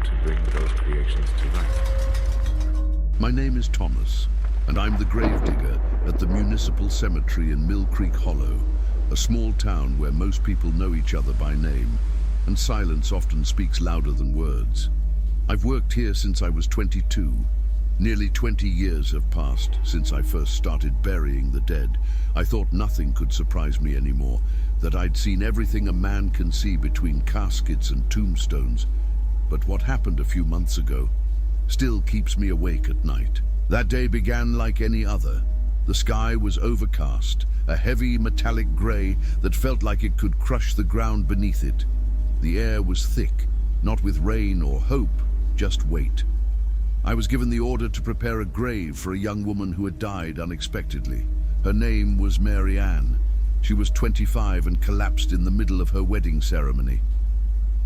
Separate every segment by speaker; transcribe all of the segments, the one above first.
Speaker 1: to bring those creations to life.
Speaker 2: My name is Thomas, and I'm the gravedigger at the Municipal Cemetery in Mill Creek Hollow, a small town where most people know each other by name, and silence often speaks louder than words. I've worked here since I was 22. Nearly 20 years have passed since I first started burying the dead. I thought nothing could surprise me anymore, that I'd seen everything a man can see between caskets and tombstones. But what happened a few months ago still keeps me awake at night. That day began like any other. The sky was overcast, a heavy metallic grey that felt like it could crush the ground beneath it. The air was thick, not with rain or hope, just weight. I was given the order to prepare a grave for a young woman who had died unexpectedly. Her name was Mariana. She was 25 and collapsed in the middle of her wedding ceremony.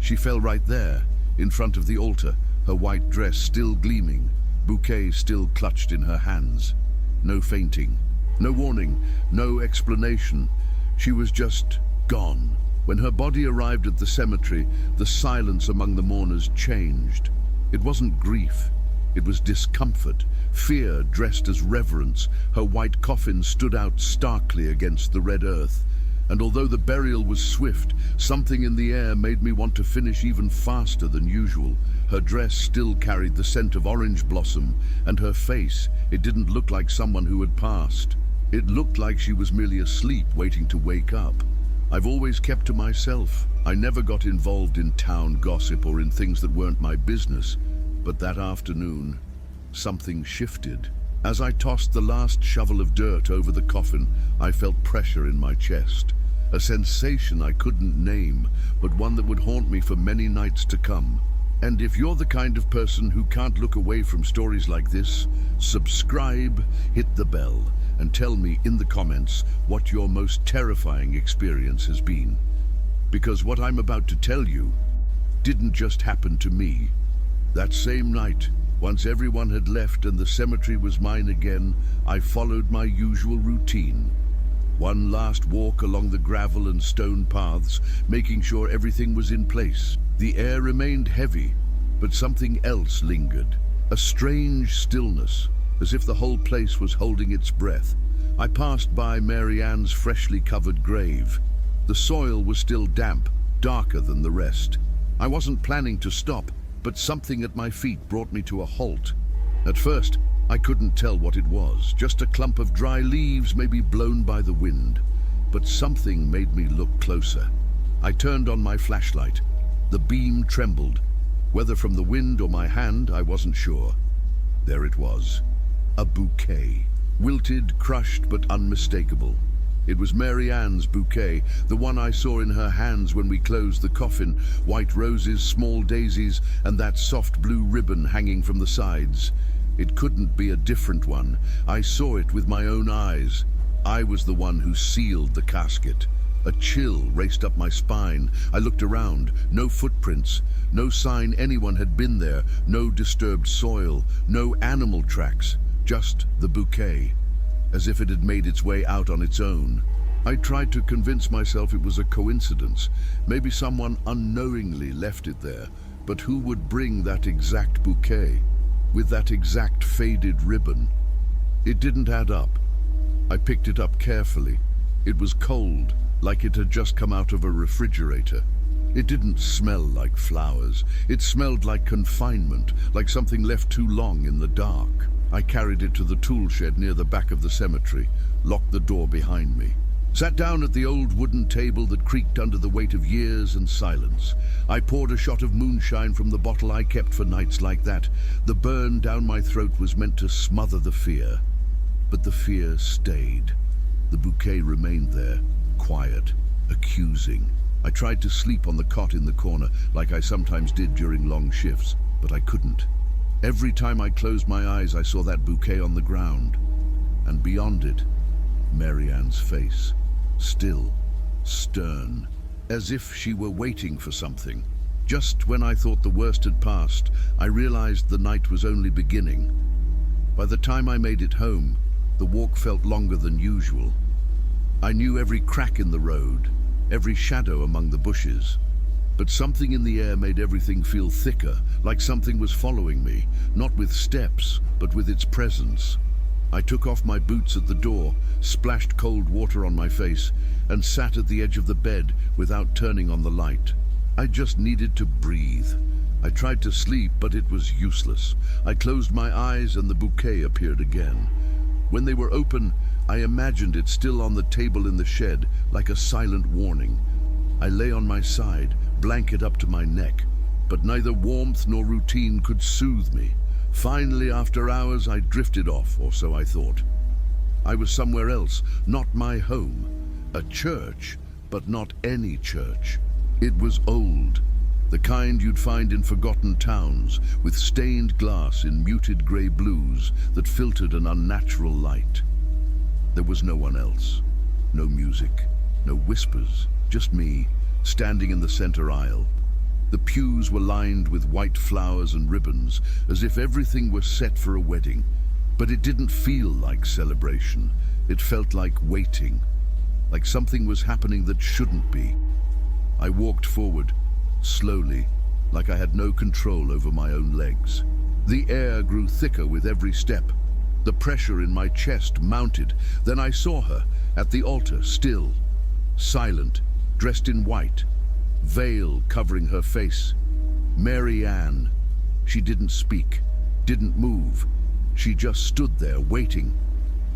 Speaker 2: She fell right there, in front of the altar, her white dress still gleaming, bouquet still clutched in her hands. No fainting, no warning, no explanation. She was just gone. When her body arrived at the cemetery, the silence among the mourners changed. It wasn't grief. It was discomfort, fear dressed as reverence. Her white coffin stood out starkly against the red earth. And although the burial was swift, something in the air made me want to finish even faster than usual. Her dress still carried the scent of orange blossom, and her face, it didn't look like someone who had passed. It looked like she was merely asleep, waiting to wake up. I've always kept to myself. I never got involved in town gossip or in things that weren't my business. But that afternoon, something shifted. As I tossed the last shovel of dirt over the coffin, I felt pressure in my chest. A sensation I couldn't name, but one that would haunt me for many nights to come. And if you're the kind of person who can't look away from stories like this, subscribe, hit the bell, and tell me in the comments what your most terrifying experience has been. Because what I'm about to tell you didn't just happen to me. That same night, once everyone had left and the cemetery was mine again, I followed my usual routine. One last walk along the gravel and stone paths, making sure everything was in place. The air remained heavy, but something else lingered. A strange stillness, as if the whole place was holding its breath. I passed by Mariana's freshly covered grave. The soil was still damp, darker than the rest. I wasn't planning to stop, but something at my feet brought me to a halt. At first, I couldn't tell what it was, just a clump of dry leaves maybe blown by the wind. But something made me look closer. I turned on my flashlight. The beam trembled. Whether from the wind or my hand, I wasn't sure. There it was. A bouquet. Wilted, crushed, but unmistakable. It was Mariana's bouquet, the one I saw in her hands when we closed the coffin. White roses, small daisies, and that soft blue ribbon hanging from the sides. It couldn't be a different one. I saw it with my own eyes. I was the one who sealed the casket. A chill raced up my spine. I looked around. No footprints. No sign anyone had been there. No disturbed soil. No animal tracks. Just the bouquet, as if it had made its way out on its own. I tried to convince myself it was a coincidence. Maybe someone unknowingly left it there. But who would bring that exact bouquet, with that exact faded ribbon? It didn't add up. I picked it up carefully. It was cold, like it had just come out of a refrigerator. It didn't smell like flowers. It smelled like confinement, like something left too long in the dark. I carried it to the tool shed near the back of the cemetery, locked the door behind me, sat down at the old wooden table that creaked under the weight of years and silence. I poured a shot of moonshine from the bottle I kept for nights like that. The burn down my throat was meant to smother the fear. But the fear stayed. The bouquet remained there, quiet, accusing. I tried to sleep on the cot in the corner, like I sometimes did during long shifts, but I couldn't. Every time I closed my eyes, I saw that bouquet on the ground, and beyond it, Mariana's face, still, stern, as if she were waiting for something. Just when I thought the worst had passed, I realized the night was only beginning. By the time I made it home, the walk felt longer than usual. I knew every crack in the road, every shadow among the bushes. but something in the air made everything feel thicker, like something was following me, not with steps, but with its presence. I took off my boots at the door, splashed cold water on my face, and sat at the edge of the bed without turning on the light. I just needed to breathe. I tried to sleep, but it was useless. I closed my eyes and the bouquet appeared again. When they were open, I imagined it still on the table in the shed, like a silent warning. I lay on my side, blanket up to my neck, but neither warmth nor routine could soothe me. Finally, after hours, I drifted off, or so I thought. I was somewhere else, not my home. A church, but not any church. It was old, the kind you'd find in forgotten towns, with stained glass in muted grey blues that filtered an unnatural light. There was no one else. No music, no whispers, just me, standing in the center aisle. The pews were lined with white flowers and ribbons, as if everything were set for a wedding. But it didn't feel like celebration. It felt like waiting, like something was happening that shouldn't be. I walked forward, slowly, like I had no control over my own legs. The air grew thicker with every step. The pressure in my chest mounted. Then I saw her, at the altar, still, silent, dressed in white, veil covering her face. Mariana. She didn't speak, didn't move. She just stood there, waiting.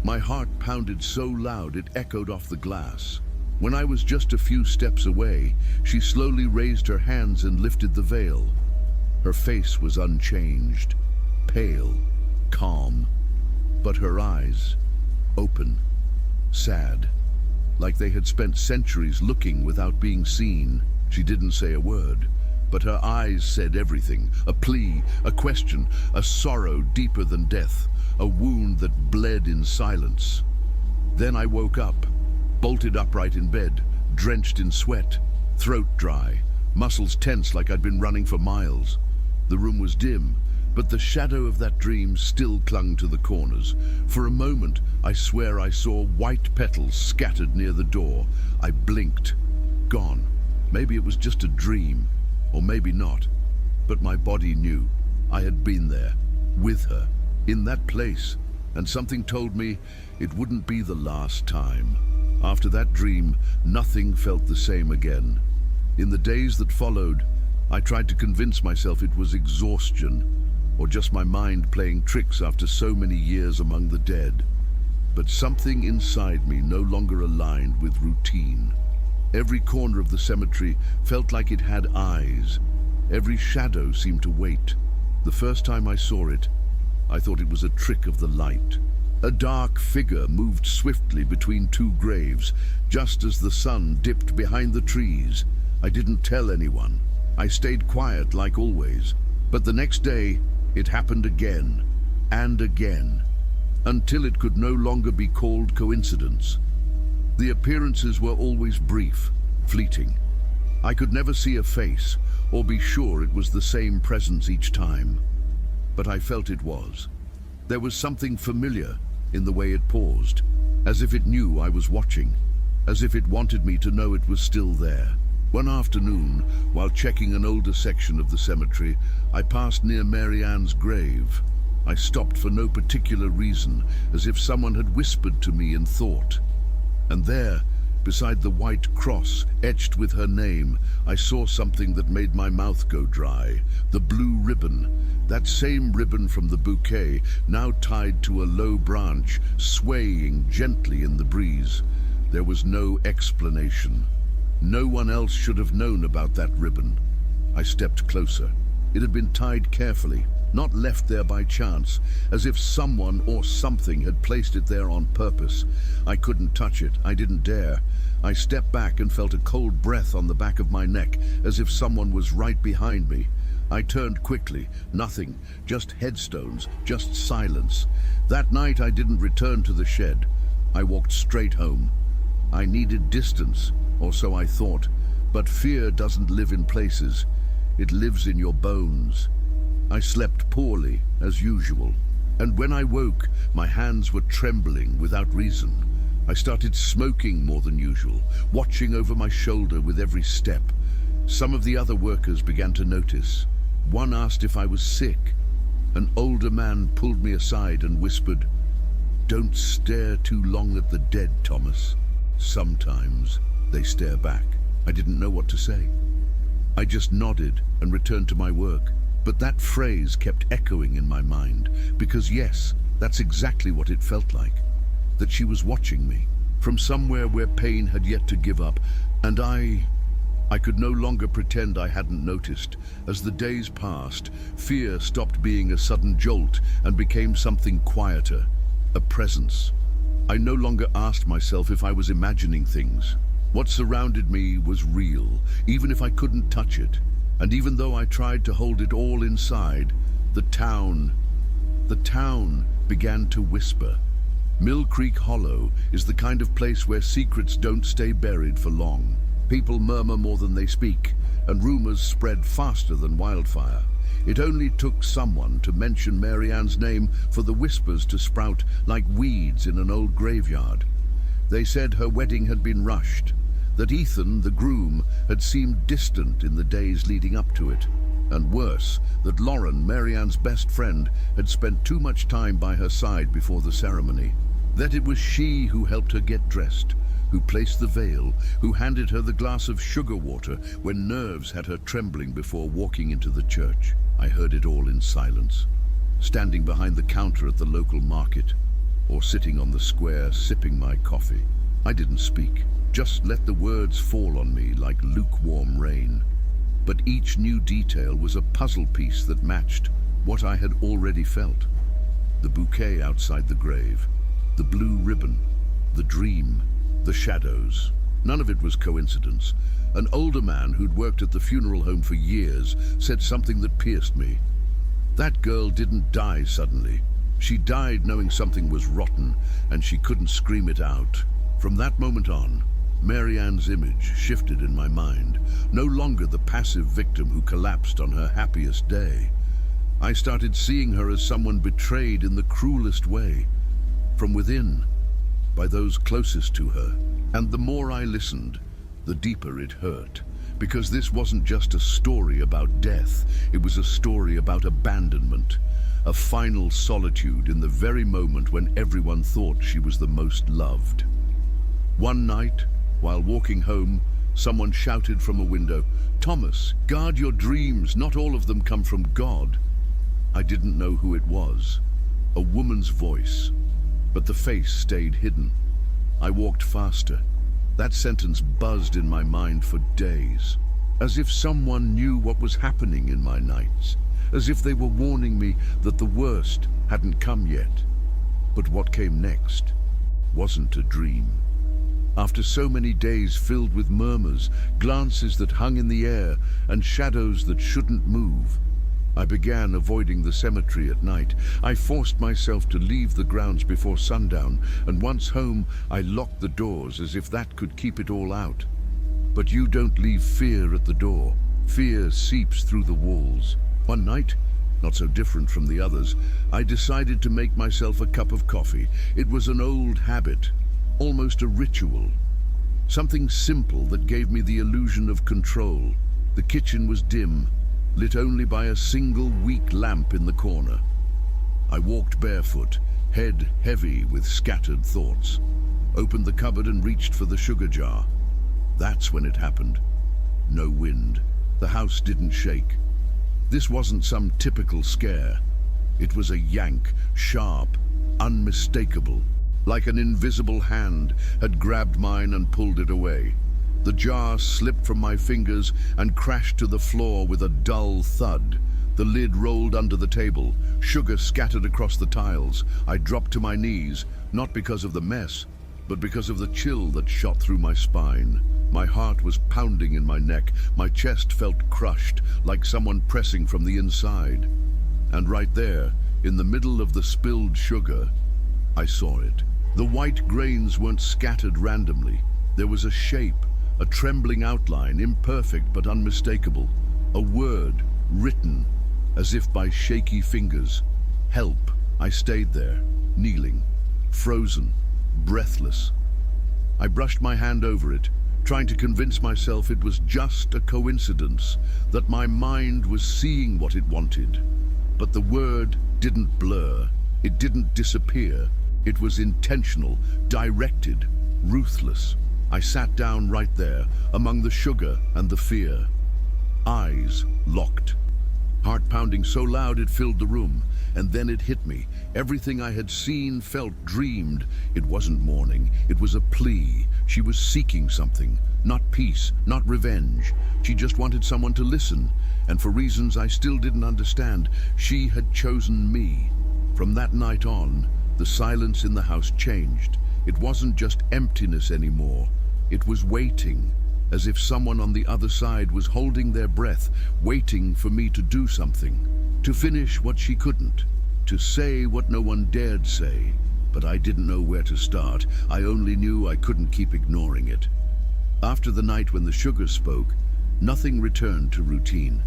Speaker 2: My heart pounded so loud it echoed off the glass. When I was just a few steps away, she slowly raised her hands and lifted the veil. Her face was unchanged, pale, calm, but her eyes, open, sad, like they had spent centuries looking without being seen. She didn't say a word, but her eyes said everything. A plea, a question, a sorrow deeper than death, a wound that bled in silence. Then I woke up, bolted upright in bed, drenched in sweat, throat dry, muscles tense like I'd been running for miles. The room was dim, but the shadow of that dream still clung to the corners. For a moment, I swear I saw white petals scattered near the door. I blinked. Gone. Maybe it was just a dream, or maybe not. But my body knew. I had been there, with her, in that place, and something told me it wouldn't be the last time. After that dream, nothing felt the same again. In the days that followed, I tried to convince myself it was exhaustion, or just my mind playing tricks after so many years among the dead. But something inside me no longer aligned with routine. Every corner of the cemetery felt like it had eyes. Every shadow seemed to wait. The first time I saw it, I thought it was a trick of the light. A dark figure moved swiftly between two graves, just as the sun dipped behind the trees. I didn't tell anyone. I stayed quiet like always. But the next day, it happened again and again, until it could no longer be called coincidence. The appearances were always brief, fleeting. I could never see a face or be sure it was the same presence each time. But I felt it was. There was something familiar in the way it paused, as if it knew I was watching, as if it wanted me to know it was still there. One afternoon, while checking an older section of the cemetery, I passed near Mariana's grave. I stopped for no particular reason, as if someone had whispered to me in thought. And there, beside the white cross etched with her name, I saw something that made my mouth go dry. The blue ribbon, that same ribbon from the bouquet, now tied to a low branch, swaying gently in the breeze. There was no explanation. No one else should have known about that ribbon. I stepped closer. It had been tied carefully, not left there by chance, as if someone or something had placed it there on purpose. I couldn't touch it. I didn't dare. I stepped back and felt a cold breath on the back of my neck, as if someone was right behind me. I turned quickly. Nothing. Just headstones. Just silence. That night I didn't return to the shed. I walked straight home. I needed distance, or so I thought. But fear doesn't live in places. It lives in your bones. I slept poorly, as usual. And when I woke, my hands were trembling without reason. I started smoking more than usual, watching over my shoulder with every step. Some of the other workers began to notice. One asked if I was sick. An older man pulled me aside and whispered, "Don't stare too long at the dead, Thomas. Sometimes they stare back." I didn't know what to say. I just nodded and returned to my work. But that phrase kept echoing in my mind, because yes, that's exactly what it felt like. That she was watching me, from somewhere where pain had yet to give up, and I could no longer pretend I hadn't noticed. As the days passed, fear stopped being a sudden jolt and became something quieter, a presence. I no longer asked myself if I was imagining things. What surrounded me was real, even if I couldn't touch it. And even though I tried to hold it all inside, the town began to whisper. Mill Creek Hollow is the kind of place where secrets don't stay buried for long. People murmur more than they speak, and rumors spread faster than wildfire. It only took someone to mention Marianne's name for the whispers to sprout like weeds in an old graveyard. They said her wedding had been rushed, that Ethan, the groom, had seemed distant in the days leading up to it, and worse, that Lauren, Marianne's best friend, had spent too much time by her side before the ceremony. That it was she who helped her get dressed, who placed the veil, who handed her the glass of sugar water when nerves had her trembling before walking into the church. I heard it all in silence, standing behind the counter at the local market, or sitting on the square sipping my coffee. I didn't speak, just let the words fall on me like lukewarm rain. But each new detail was a puzzle piece that matched what I had already felt. The bouquet outside the grave, the blue ribbon, the dream, the shadows. None of it was coincidence. An older man who'd worked at the funeral home for years said something that pierced me. That girl didn't die suddenly. She died knowing something was rotten, and she couldn't scream it out. From that moment on, Marianne's image shifted in my mind, no longer the passive victim who collapsed on her happiest day. I started seeing her as someone betrayed in the cruelest way, from within, by those closest to her. And the more I listened, the deeper it hurt, because this wasn't just a story about death, it was a story about abandonment, a final solitude in the very moment when everyone thought she was the most loved. One night, while walking home, someone shouted from a window, "Thomas, guard your dreams, not all of them come from God." I didn't know who it was, a woman's voice, but the face stayed hidden. I walked faster. That sentence buzzed in my mind for days, as if someone knew what was happening in my nights, as if they were warning me that the worst hadn't come yet. But what came next wasn't a dream. After so many days filled with murmurs, glances that hung in the air, and shadows that shouldn't move, I began avoiding the cemetery at night. I forced myself to leave the grounds before sundown, and once home, I locked the doors as if that could keep it all out. But you don't leave fear at the door. Fear seeps through the walls. One night, not so different from the others, I decided to make myself a cup of coffee. It was an old habit, almost a ritual. Something simple that gave me the illusion of control. The kitchen was dim, lit only by a single weak lamp in the corner. I walked barefoot, head heavy with scattered thoughts. Opened the cupboard and reached for the sugar jar. That's when it happened. No wind. The house didn't shake. This wasn't some typical scare. It was a yank, sharp, unmistakable, like an invisible hand had grabbed mine and pulled it away. The jar slipped from my fingers and crashed to the floor with a dull thud. The lid rolled under the table, sugar scattered across the tiles. I dropped to my knees, not because of the mess, but because of the chill that shot through my spine. My heart was pounding in my neck. My chest felt crushed, like someone pressing from the inside. And right there, in the middle of the spilled sugar, I saw it. The white grains weren't scattered randomly. There was a shape, a trembling outline, imperfect but unmistakable. A word, written, as if by shaky fingers. Help. I stayed there, kneeling, frozen, breathless. I brushed my hand over it, trying to convince myself it was just a coincidence, that my mind was seeing what it wanted. But the word didn't blur, it didn't disappear. It was intentional, directed, ruthless. I sat down right there, among the sugar and the fear. Eyes locked. Heart pounding so loud it filled the room. And then it hit me. Everything I had seen, felt, dreamed. It wasn't mourning. It was a plea. She was seeking something. Not peace, not revenge. She just wanted someone to listen. And for reasons I still didn't understand, she had chosen me. From that night on, the silence in the house changed. It wasn't just emptiness anymore. It was waiting, as if someone on the other side was holding their breath, waiting for me to do something. To finish what she couldn't, to say what no one dared say. But I didn't know where to start. I only knew I couldn't keep ignoring it. After the night when the sugar spoke, nothing returned to routine.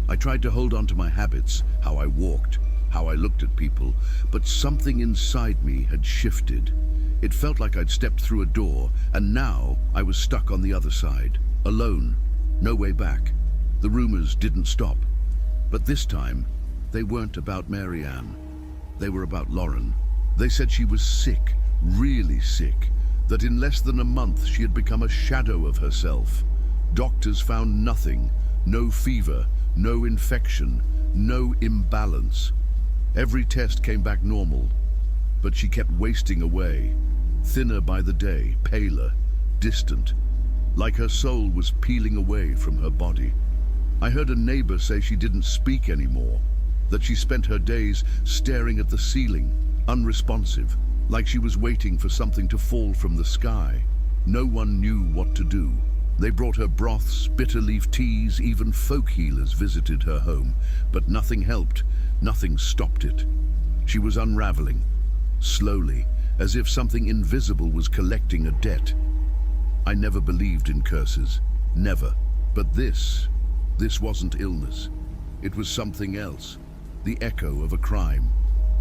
Speaker 2: I tried to hold on to my habits, how I walked, how I looked at people, but something inside me had shifted. It felt like I'd stepped through a door, and now I was stuck on the other side, alone, no way back. The rumors didn't stop. But this time, they weren't about Marianne. They were about Lauren. They said she was sick, really sick, that in less than a month she had become a shadow of herself. Doctors found nothing, no fever, no infection, no imbalance. Every test came back normal, but she kept wasting away, thinner by the day, paler, distant, like her soul was peeling away from her body. I heard a neighbor say she didn't speak anymore, that she spent her days staring at the ceiling, unresponsive, like she was waiting for something to fall from the sky. No one knew what to do. They brought her broths, bitter leaf teas, even folk healers visited her home, but nothing helped, nothing stopped it. She was unraveling, slowly, as if something invisible was collecting a debt. I never believed in curses, never. But this wasn't illness. It was something else, the echo of a crime,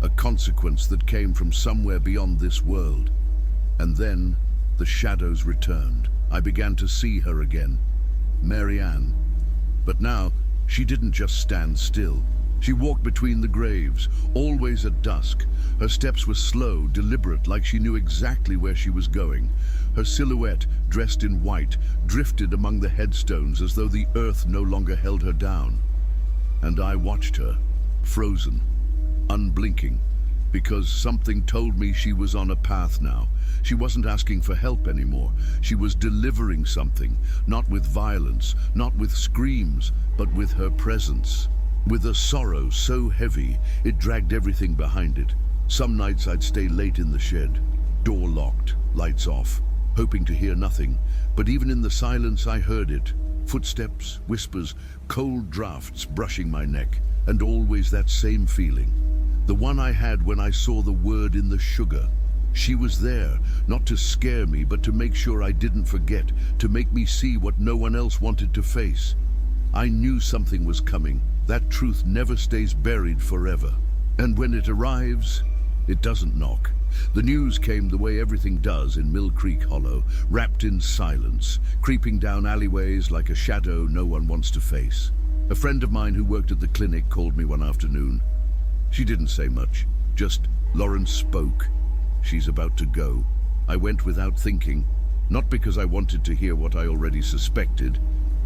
Speaker 2: a consequence that came from somewhere beyond this world. And then the shadows returned. I began to see her again, Marianne. But now she didn't just stand still. She walked between the graves, always at dusk. Her steps were slow, deliberate, like she knew exactly where she was going. Her silhouette, dressed in white, drifted among the headstones as though the earth no longer held her down. And I watched her, frozen, unblinking, because something told me she was on a path now. She wasn't asking for help anymore. She was delivering something, not with violence, not with screams, but with her presence. With a sorrow so heavy, it dragged everything behind it. Some nights I'd stay late in the shed, door locked, lights off, hoping to hear nothing. But even in the silence I heard it. Footsteps, whispers, cold drafts brushing my neck, and always that same feeling. The one I had when I saw the word in the sugar. She was there, not to scare me, but to make sure I didn't forget, to make me see what no one else wanted to face. I knew something was coming. That truth never stays buried forever. And when it arrives, it doesn't knock. The news came the way everything does in Mill Creek Hollow, wrapped in silence, creeping down alleyways like a shadow no one wants to face. A friend of mine who worked at the clinic called me one afternoon. She didn't say much, just, "Lauren spoke. She's about to go." I went without thinking, not because I wanted to hear what I already suspected,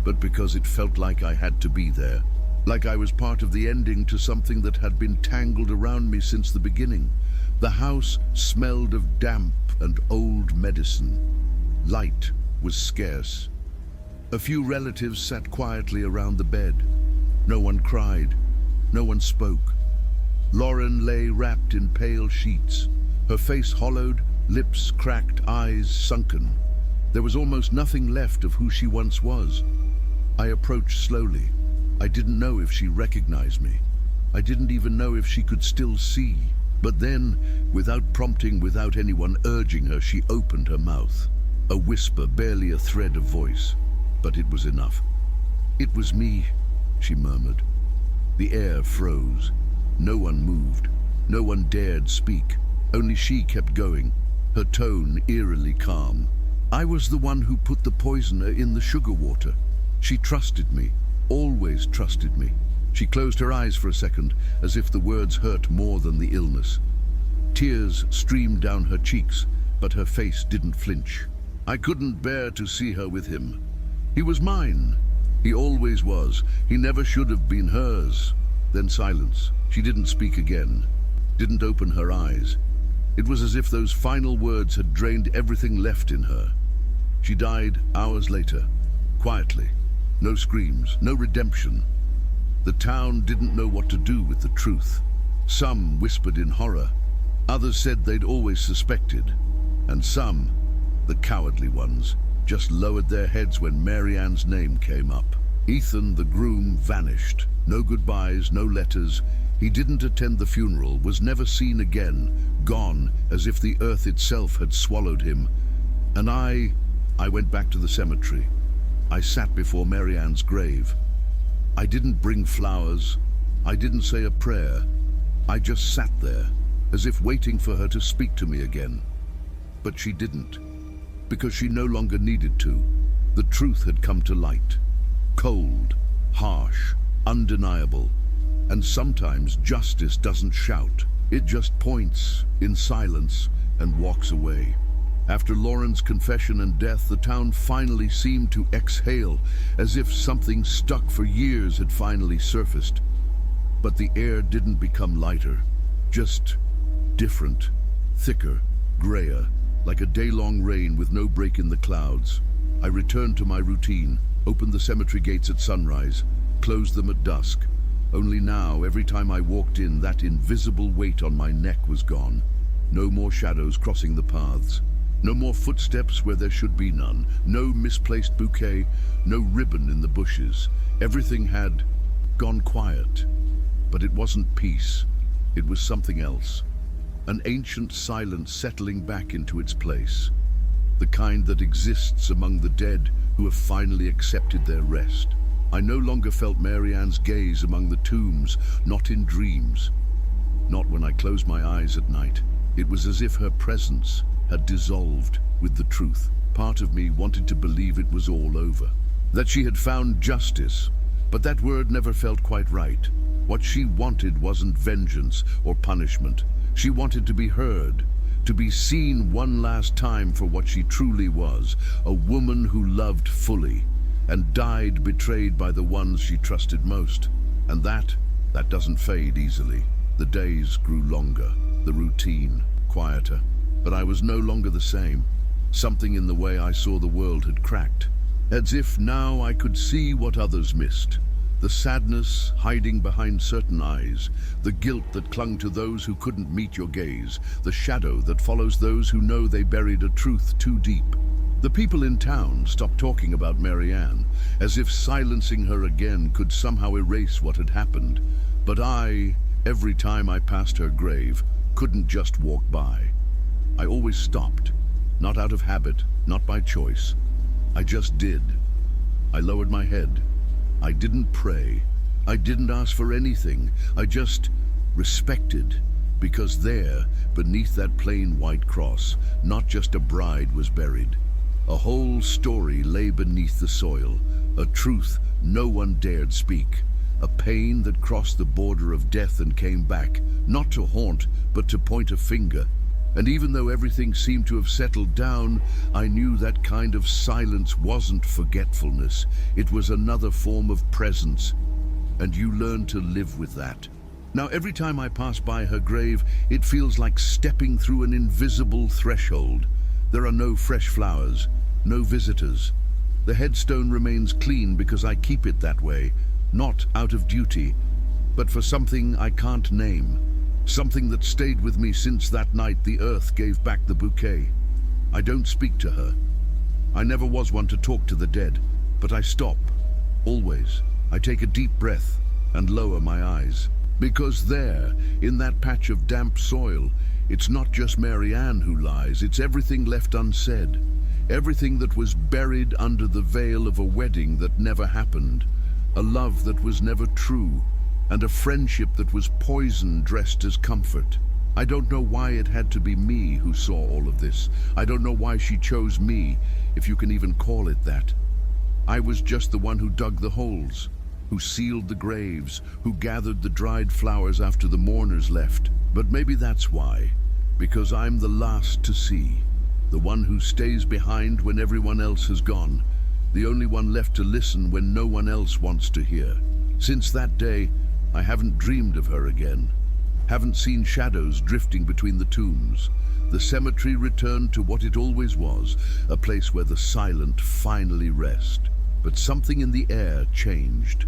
Speaker 2: but because it felt like I had to be there. Like I was part of the ending to something that had been tangled around me since the beginning. The house smelled of damp and old medicine. Light was scarce. A few relatives sat quietly around the bed. No one cried. No one spoke. Lauren lay wrapped in pale sheets, her face hollowed, lips cracked, eyes sunken. There was almost nothing left of who she once was. I approached slowly. I didn't know if she recognized me. I didn't even know if she could still see. But then, without prompting, without anyone urging her, she opened her mouth. A whisper, barely a thread of voice. But it was enough. "It was me," she murmured. The air froze. No one moved. No one dared speak. Only she kept going, her tone eerily calm. I was the one who put the poisoner in the sugar water. She trusted me, always trusted me. She closed her eyes for a second, as if the words hurt more than the illness. Tears streamed down her cheeks, but her face didn't flinch. I couldn't bear to see her with him. He was mine. He always was. He never should have been hers. Then silence. She didn't speak again, didn't open her eyes. It was as if those final words had drained everything left in her. She died hours later, quietly. No screams, no redemption. The town didn't know what to do with the truth. Some whispered in horror. Others said they'd always suspected. And some, the cowardly ones, just lowered their heads when Marianne's name came up. Ethan, the groom, vanished. No goodbyes, no letters. He didn't attend the funeral, was never seen again, gone as if the earth itself had swallowed him. And I went back to the cemetery. I sat before Marianne's grave. I didn't bring flowers. I didn't say a prayer. I just sat there, as if waiting for her to speak to me again. But she didn't, because she no longer needed to. The truth had come to light. Cold, harsh, undeniable. And sometimes justice doesn't shout. It just points in silence and walks away. After Lauren's confession and death, the town finally seemed to exhale, as if something stuck for years had finally surfaced. But the air didn't become lighter, just different, thicker, grayer, like a day-long rain with no break in the clouds. I returned to my routine, opened the cemetery gates at sunrise, closed them at dusk. Only now, every time I walked in, that invisible weight on my neck was gone. No more shadows crossing the paths. No more footsteps where there should be none. No misplaced bouquet, no ribbon in the bushes. Everything had gone quiet. But it wasn't peace. It was something else. An ancient silence settling back into its place. The kind that exists among the dead who have finally accepted their rest. I no longer felt Marianne's gaze among the tombs, not in dreams. Not when I closed my eyes at night. It was as if her presence had dissolved with the truth. Part of me wanted to believe it was all over, that she had found justice, but that word never felt quite right. What she wanted wasn't vengeance or punishment. She wanted to be heard, to be seen one last time for what she truly was, a woman who loved fully and died betrayed by the ones she trusted most. And that doesn't fade easily. The days grew longer, the routine quieter. But I was no longer the same. Something in the way I saw the world had cracked. As if now I could see what others missed. The sadness hiding behind certain eyes. The guilt that clung to those who couldn't meet your gaze. The shadow that follows those who know they buried a truth too deep. The people in town stopped talking about Marianne, as if silencing her again could somehow erase what had happened. But I, every time I passed her grave, couldn't just walk by. I always stopped, not out of habit, not by choice. I just did. I lowered my head. I didn't pray. I didn't ask for anything. I just respected, because there, beneath that plain white cross, not just a bride was buried. A whole story lay beneath the soil, a truth no one dared speak, a pain that crossed the border of death and came back, not to haunt, but to point a finger. And even though everything seemed to have settled down, I knew that kind of silence wasn't forgetfulness. It was another form of presence. And you learn to live with that. Now, every time I pass by her grave, it feels like stepping through an invisible threshold. There are no fresh flowers, no visitors. The headstone remains clean because I keep it that way, not out of duty, but for something I can't name. Something that stayed with me since that night the earth gave back the bouquet. I don't speak to her. I never was one to talk to the dead, but I stop, always. I take a deep breath and lower my eyes. Because there, in that patch of damp soil, it's not just Marianne who lies, it's everything left unsaid. Everything that was buried under the veil of a wedding that never happened. A love that was never true. And a friendship that was poison dressed as comfort. I don't know why it had to be me who saw all of this. I don't know why she chose me, if you can even call it that. I was just the one who dug the holes, who sealed the graves, who gathered the dried flowers after the mourners left. But maybe that's why, because I'm the last to see, the one who stays behind when everyone else has gone, the only one left to listen when no one else wants to hear. Since that day, I haven't dreamed of her again, haven't seen shadows drifting between the tombs. The cemetery returned to what it always was, a place where the silent finally rest. But something in the air changed,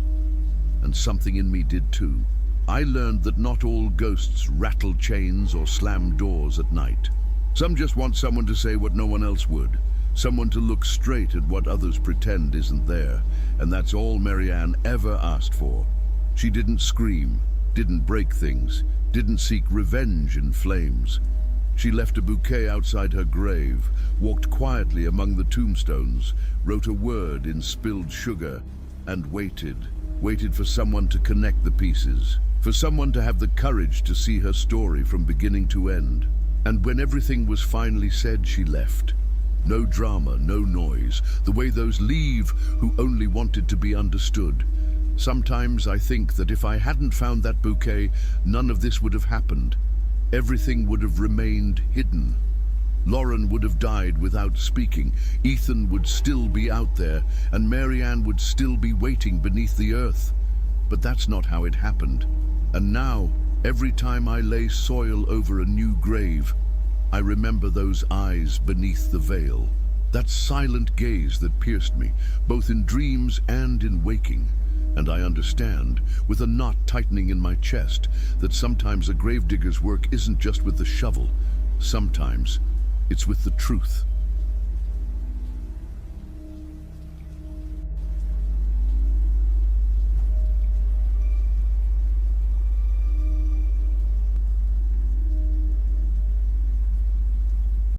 Speaker 2: and something in me did too. I learned that not all ghosts rattle chains or slam doors at night. Some just want someone to say what no one else would, someone to look straight at what others pretend isn't there, and that's all Marianne ever asked for. She didn't scream, didn't break things, didn't seek revenge in flames. She left a bouquet outside her grave, walked quietly among the tombstones, wrote a word in spilled sugar, and waited for someone to connect the pieces, for someone to have the courage to see her story from beginning to end. And when everything was finally said, she left. No drama, no noise, the way those leave who only wanted to be understood. Sometimes I think that if I hadn't found that bouquet, none of this would have happened. Everything would have remained hidden. Lauren would have died without speaking, Ethan would still be out there, and Marianne would still be waiting beneath the earth. But that's not how it happened. And now, every time I lay soil over a new grave, I remember those eyes beneath the veil, that silent gaze that pierced me, both in dreams and in waking. And I understand, with a knot tightening in my chest, that sometimes a gravedigger's work isn't just with the shovel. Sometimes it's with the truth.